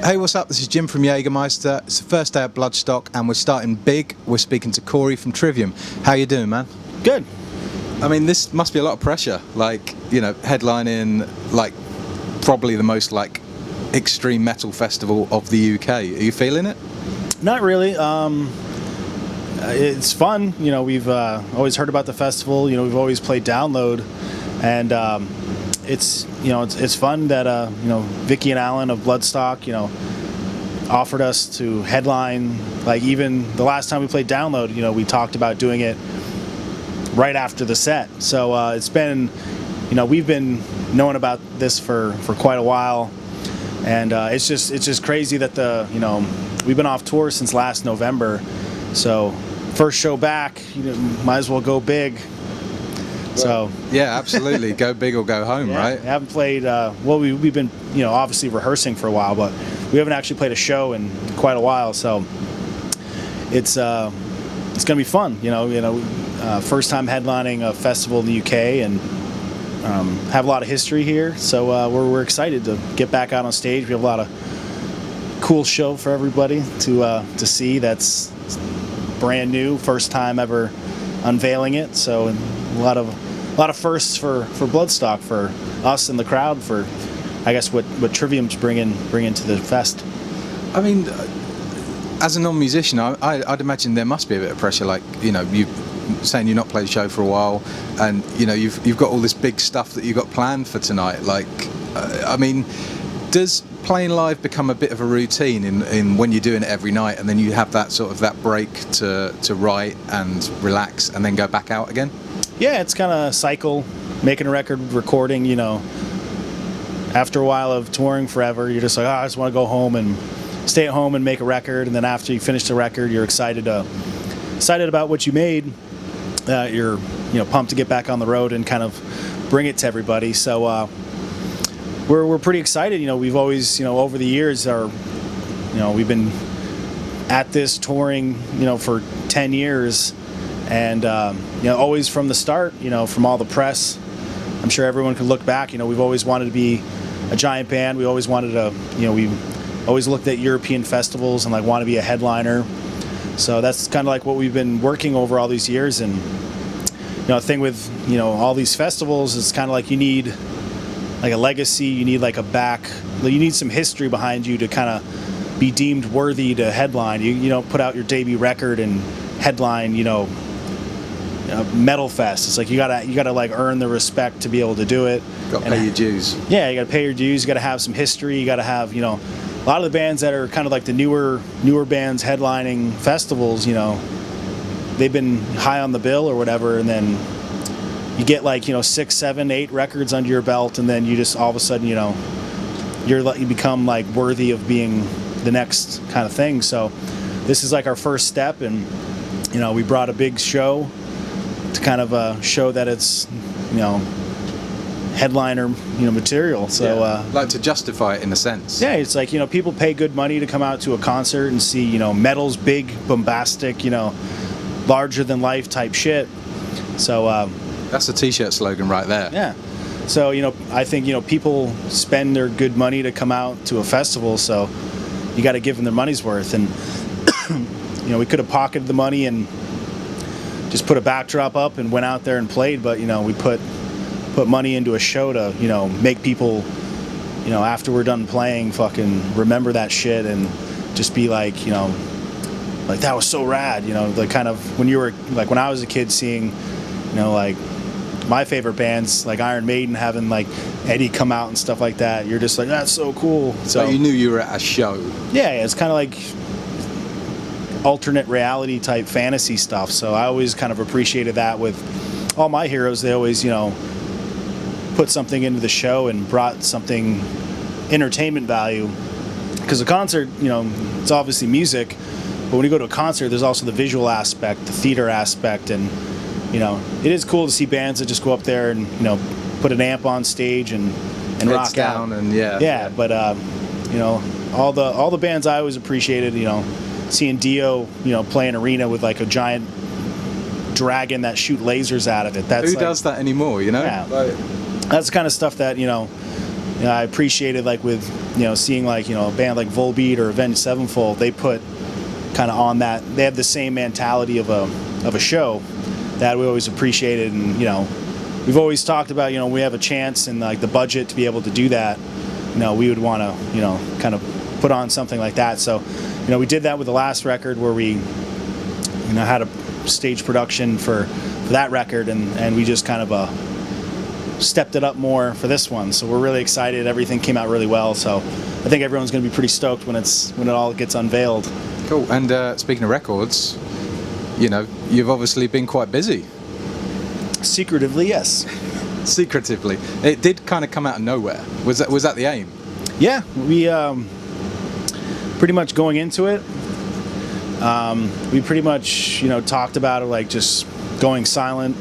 Hey, what's up? This is Jim from Jägermeister. It's the first day at Bloodstock, and we're starting big. We're speaking to Corey from Trivium. How you doing, man? Good. I mean, this must be a lot of pressure. Like, you know, headlining like probably the most like extreme metal festival of the UK. Are you feeling it? Not really. It's fun. You know, we've always heard about the festival. You know, we've always played Download, and it's fun that Vicky and Alan of Bloodstock, offered us to headline. Like, even the last time we played Download, we talked about doing it right after the set. So it's been, we've been knowing about this for quite a while, and it's just crazy that we've been off tour since last November. So first show back, might as well go big. So yeah, absolutely. Go big or go home, right? We haven't played. We've been obviously rehearsing for a while, but we haven't actually played a show in quite a while. So it's gonna be fun. First time headlining a festival in the UK, and have a lot of history here. So we're excited to get back out on stage. We have a lot of cool show for everybody to see. That's brand new, first time ever unveiling it. So a lot of firsts for Bloodstock, for us and the crowd, for I guess what Trivium's bringing to the fest. I mean, as a non-musician, I'd imagine there must be a bit of pressure. Like, you saying you've not played a show for a while, and you've got all this big stuff that you've got planned for tonight. Like, I mean, does playing live become a bit of a routine in when you're doing it every night, and then you have that sort of that break to write and relax and then go back out again? Yeah, it's kind of cycle, making a record, recording. After a while of touring forever, you're just like, I just want to go home and stay at home and make a record. And then after you finish the record, you're excited about what you made. You're pumped to get back on the road and kind of bring it to everybody. So we're pretty excited. We've always over the years we've been at this touring for 10 years. And always from the start, from all the press, I'm sure everyone can look back. We've always wanted to be a giant band. We always wanted to, we always looked at European festivals and want to be a headliner. So that's kind of like what we've been working over all these years. And the thing with all these festivals is kind of like you need like a legacy. You need like a back. You need some history behind you to kind of be deemed worthy to headline. You don't put out your debut record and headline. Metal fest. It's like you gotta like earn the respect to be able to do it. Got to pay your dues. Yeah, you gotta pay your dues. You gotta have some history. You gotta have a lot of the bands that are kind of like the newer bands headlining festivals. They've been high on the bill or whatever, and then you get 6, 7, 8 records under your belt, and then you just all of a sudden you become like worthy of being the next kind of thing. So this is like our first step, and we brought a big show to kind of show that it's headliner material. So like to justify it in a sense. Yeah, it's like people pay good money to come out to a concert and see metal's big, bombastic, larger than life type shit. So that's a t-shirt slogan right there. Yeah. So I think people spend their good money to come out to a festival, so you got to give them their money's worth. And we could have pocketed the money and just put a backdrop up and went out there and played, but we put money into a show to make people after we're done playing fucking remember that shit and just be like like that was so rad. Like kind of when you were like when I was a kid seeing like my favorite bands like Iron Maiden having like Eddie come out and stuff like that, you're just like, that's so cool. So you knew you were at a show. Yeah, it's kind of like alternate reality type fantasy stuff. So I always kind of appreciated that with all my heroes. They always put something into the show and brought something entertainment value, because a concert it's obviously music, but when you go to a concert there's also the visual aspect, the theater aspect, and it is cool to see bands that just go up there and put an amp on stage and rock down out. And yeah. But all the bands I always appreciated, seeing Dio, play an arena with like a giant dragon that shoot lasers out of it. That's who does that anymore? Yeah. That's the kind of stuff that I appreciated like with seeing like a band like Volbeat or Avenged Sevenfold, they put kind of on that, they have the same mentality of a show that we always appreciated. And we've always talked about we have a chance and like the budget to be able to do that, we would want to kind of put on something like that. So we did that with the last record where we had a stage production for that record, and we just kind of stepped it up more for this one. So we're really excited. Everything came out really well. So I think everyone's going to be pretty stoked when it all gets unveiled. Cool. And speaking of records, you've obviously been quite busy. Secretively, yes. Secretively. It did kind of come out of nowhere. Was that the aim? Yeah, we pretty much going into it, we pretty much talked about it, like just going silent,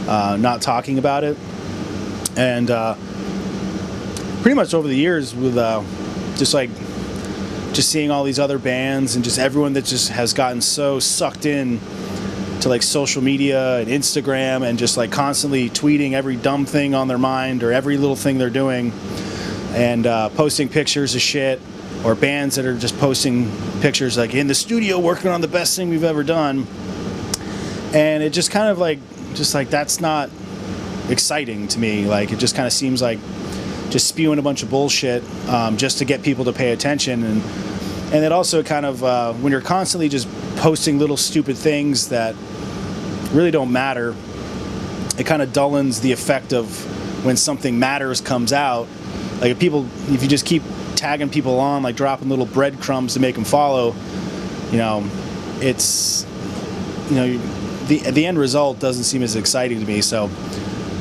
not talking about it. And pretty much over the years with just seeing all these other bands and just everyone that just has gotten so sucked in to like social media and Instagram and just like constantly tweeting every dumb thing on their mind or every little thing they're doing, and posting pictures of shit, or bands that are just posting pictures like in the studio working on the best thing we've ever done. And it just kind of like that's not exciting to me. Like it just kind of seems like just spewing a bunch of bullshit just to get people to pay attention. And it also kind of when you're constantly just posting little stupid things that really don't matter, it kind of dullens the effect of when something matters comes out. Like if you just keep tagging people on, like dropping little breadcrumbs to make them follow, it's the end result doesn't seem as exciting to me. So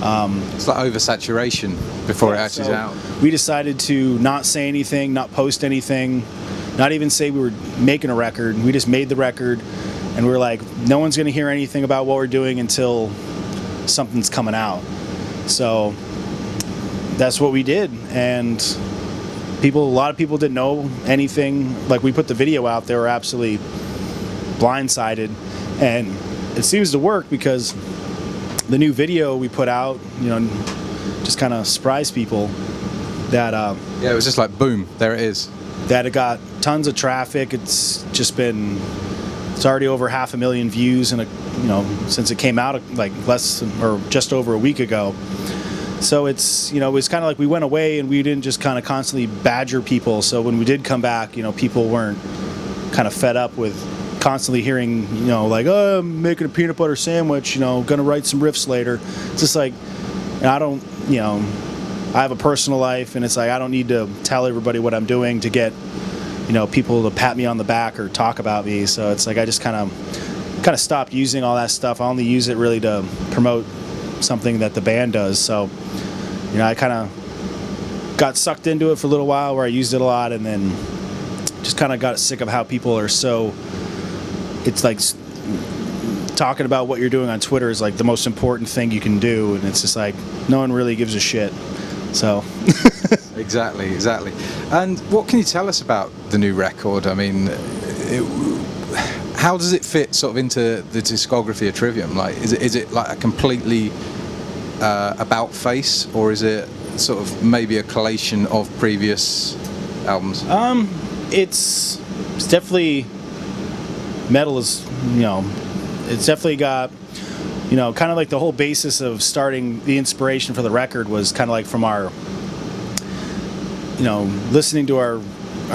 it's like oversaturation before it actually is out. We decided to not say anything, not post anything, not even say we were making a record. We just made the record, and we were like, no one's going to hear anything about what we're doing until something's coming out. So that's what we did. And a lot of people didn't know anything. Like we put the video out, they were absolutely blindsided, and it seems to work because the new video we put out, just kind of surprised people that it was just like boom, there it is. That it got tons of traffic. It's already over 500,000 views in since it came out like less than, or just over a week ago. So it's it was kind of like we went away and we didn't just kind of constantly badger people. So when we did come back, people weren't kind of fed up with constantly hearing, like, oh, I'm making a peanut butter sandwich, gonna write some riffs later. It's just like, I don't, I have a personal life, and it's like I don't need to tell everybody what I'm doing to get, people to pat me on the back or talk about me. So it's like I just kind of stopped using all that stuff. I only use it really to promote something that the band does. So, I kind of got sucked into it for a little while where I used it a lot, and then just kind of got sick of how people are so. It's like talking about what you're doing on Twitter is like the most important thing you can do, and it's just like no one really gives a shit. So exactly. And what can you tell us about the new record? I mean, how does it fit sort of into the discography of Trivium? Like, is it like a completely about face, or is it sort of maybe a collation of previous albums? It's definitely. Metal is, it's definitely got, kind of like the whole basis of starting the inspiration for the record was kind of like from our, listening to our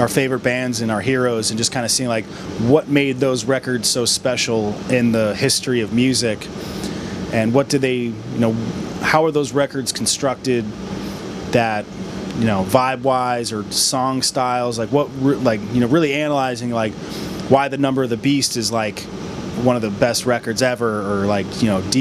favorite bands and our heroes, and just kind of seeing like what made those records so special in the history of music, and what did they, how are those records constructed that, vibe-wise or song styles, like what, really analyzing like why the Number of the Beast is like one of the best records ever, or like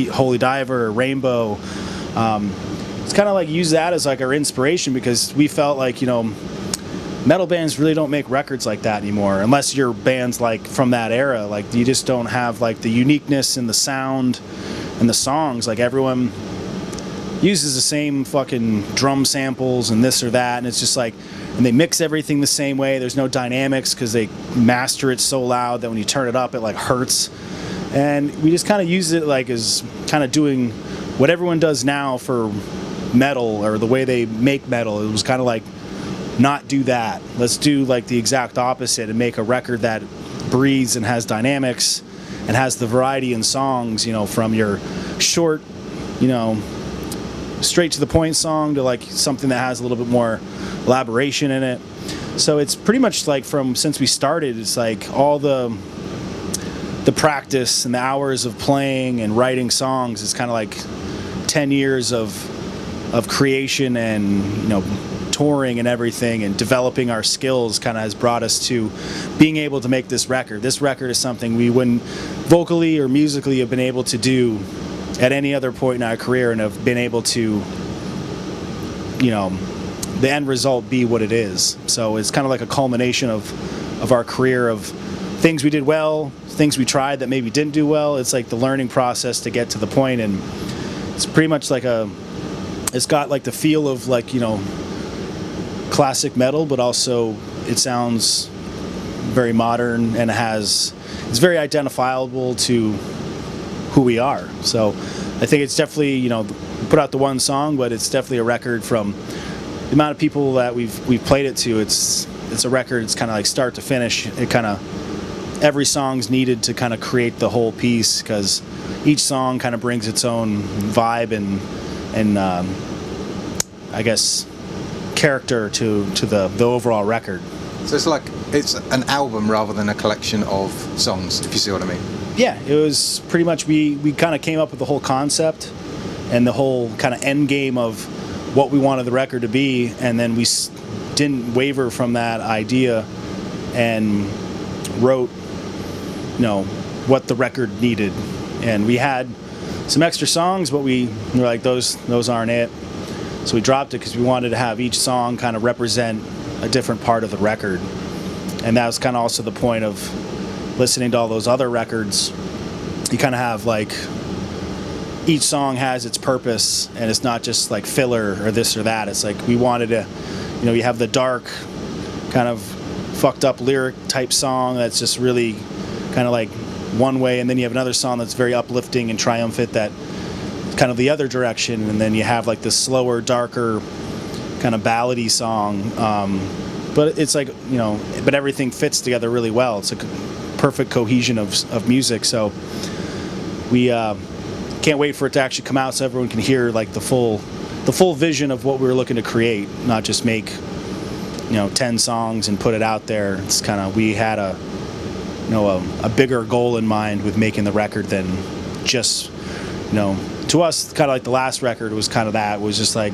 Holy Diver or Rainbow. It's kind of like use that as like our inspiration, because we felt like metal bands really don't make records like that anymore, unless you're bands like from that era. Like you just don't have like the uniqueness in the sound and the songs. Like everyone uses the same fucking drum samples and this or that, and it's just like, and they mix everything the same way. There's no dynamics because they master it so loud that when you turn it up, it like hurts. And we just kind of use it like as kind of doing what everyone does now for metal or the way they make metal. It was kind of like, not do that. Let's do like the exact opposite and make a record that breathes and has dynamics and has the variety in songs, you know, from your short, you know, straight to the point song to like something that has a little bit more elaboration in it. So it's pretty much like since we started, it's like all the practice and the hours of playing and writing songs is kind of like 10 years of creation and, you know, touring and everything and developing our skills kind of has brought us to being able to make this record. This record is something we wouldn't vocally or musically have been able to do at any other point in our career and have been able to, you know, the end result be what it is. So it's kind of like a culmination of our career of things we did well, things we tried that maybe didn't do well. It's like the learning process to get to the point, and it's pretty much like it's got like the feel of like, you know, classic metal, but also it sounds very modern and it's very identifiable to who we are. So I think it's definitely, you know, put out the one song, but it's definitely a record from the amount of people that we've played it to. It's a record. It's kind of like start to finish. It kind of every song's needed to kind of create the whole piece because each song kind of brings its own vibe and I guess character to the overall record. So it's an album rather than a collection of songs, if you see what I mean. Yeah, it was pretty much we kind of came up with the whole concept and the whole kind of end game of what we wanted the record to be, and then we didn't waver from that idea and wrote, you know, what the record needed. And we had some extra songs, but we were like, those aren't it. So we dropped it because we wanted to have each song kind of represent a different part of the record. And that was kind of also the point of listening to all those other records. You kind of have like, each song has its purpose and it's not just like filler or this or that. It's like we wanted to, you know, you have the dark kind of fucked up lyric type song that's just really kind of like one way, and then you have another song that's very uplifting and triumphant that kind of the other direction, and then you have like this slower, darker kind of ballady song, but it's like, you know, but everything fits together really well. It's a perfect cohesion of music. So we can't wait for it to actually come out so everyone can hear like the full vision of what we were looking to create, not just make, you know, 10 songs and put it out there. It's kind of, we had a bigger goal in mind with making the record than just, you know, to us, kind of like the last record was kind of that. It was just like,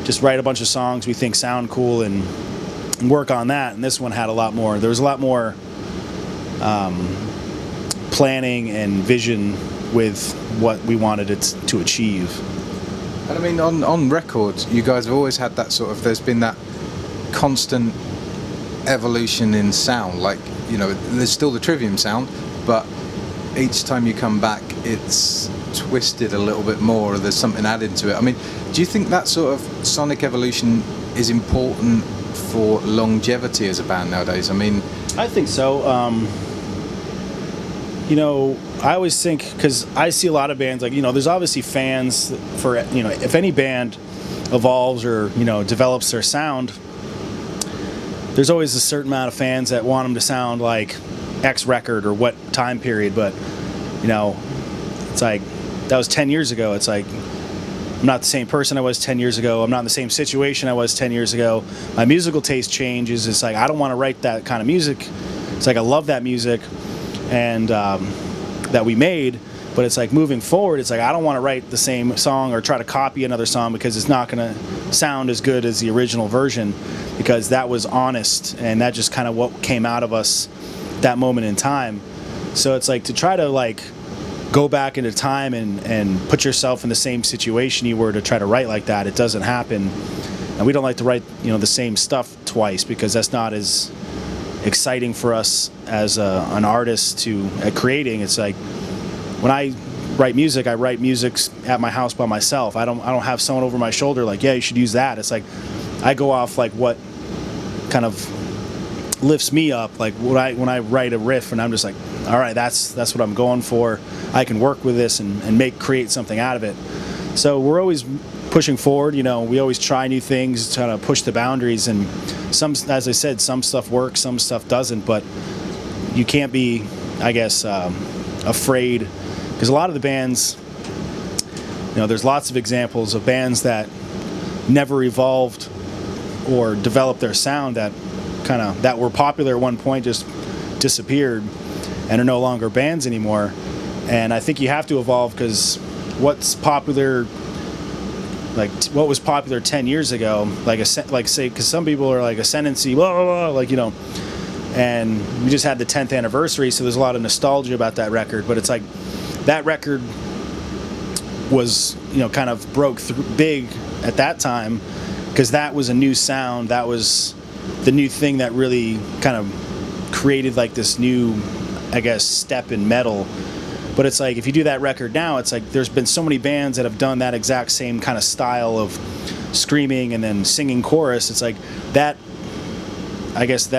just write a bunch of songs we think sound cool and work on that. And this one had a lot more. There was a lot more planning and vision with what we wanted it to achieve. And I mean, on records, you guys have always had that sort of, there's been that constant evolution in sound. Like, you know, there's still the Trivium sound, but each time you come back, it's twisted a little bit more, or there's something added to it. I mean, do you think that sort of sonic evolution is important for longevity as a band nowadays? I mean, I think so. You know, I always think, because I see a lot of bands, like, you know, there's obviously fans for, you know, if any band evolves or, you know, develops their sound, there's always a certain amount of fans that want them to sound like X record or what time period. But, you know, it's like, that was 10 years ago. It's like, I'm not the same person I was 10 years ago. I'm not in the same situation I was 10 years ago. My musical taste changes. It's like, I don't want to write that kind of music. It's like, I love that music and that we made, but it's like moving forward, it's like, I don't want to write the same song or try to copy another song because it's not going to sound as good as the original version, because that was honest and that just kind of what came out of us that moment in time. So it's like, to try to like go back into time and put yourself in the same situation you were to try to write like that, it doesn't happen. And we don't like to write, you know, the same stuff twice, because that's not as exciting for us as an artist at creating. It's like, when I write music at my house by myself. I don't have someone over my shoulder like, yeah, you should use that. It's like, I go off like what kind of lifts me up, like when I write a riff and I'm just like, all right, that's what I'm going for. I can work with this and create something out of it. So we're always pushing forward. You know, we always try new things, try to push the boundaries, and some, as I said, some stuff works, some stuff doesn't. But you can't be, I guess, afraid, because a lot of the bands, you know, there's lots of examples of bands that never evolved or developed their sound, that were popular at one point, just disappeared and are no longer bands anymore. And I think you have to evolve, because what's popular, like what was popular 10 years ago, like say, because some people are like Ascendancy, blah, blah, blah, like, you know, and we just had the 10th anniversary, so there's a lot of nostalgia about that record. But it's like that record was, you know, kind of broke through big at that time, because that was a new sound, that was the new thing that really kind of created like this new, I guess, step in metal. But it's like, if you do that record now, it's like there's been so many bands that have done that exact same kind of style of screaming and then singing chorus. It's like that, I guess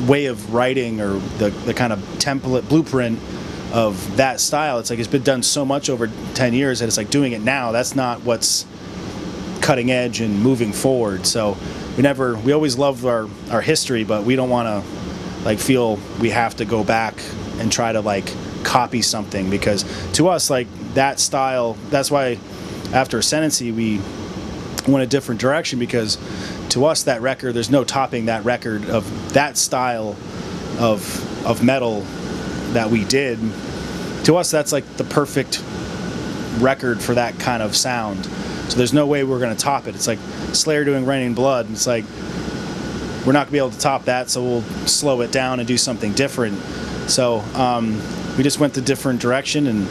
way of writing, or the kind of template blueprint of that style, it's like it's been done so much over 10 years that it's like doing it now, that's not what's cutting edge and moving forward. So we always loved our history, but we don't want to like feel we have to go back and try to like copy something, because to us, like that style, that's why after Ascendancy we went a different direction, because to us that record, there's no topping that record of that style of metal that we did. To us, that's like the perfect record for that kind of sound. So there's no way we're going to top it. It's like Slayer doing Raining Blood, and it's like we're not going to be able to top that, so we'll slow it down and do something different. So we just went the different direction, and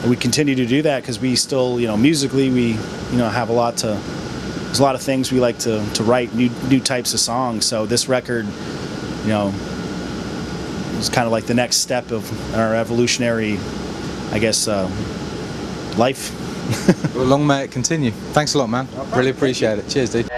we continue to do that, because we still, you know, musically we, you know, have there's a lot of things we like to write, new types of songs. So this record, you know, is kind of like the next step of our evolutionary, I guess, life. Well, long may it continue. Thanks a lot, man. Really appreciate it. Cheers, dude.